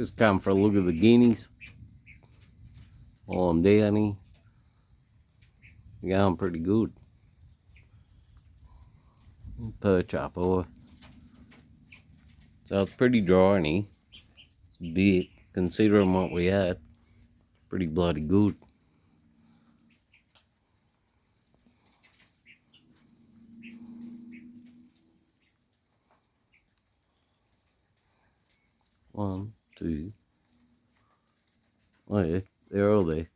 Just come for a look at the guineas while I'm down here. Going pretty good. Perch up, boy. So it's pretty dry in here. It's big, considering what we had. Pretty bloody good. One, two. Oh yeah, they're all there.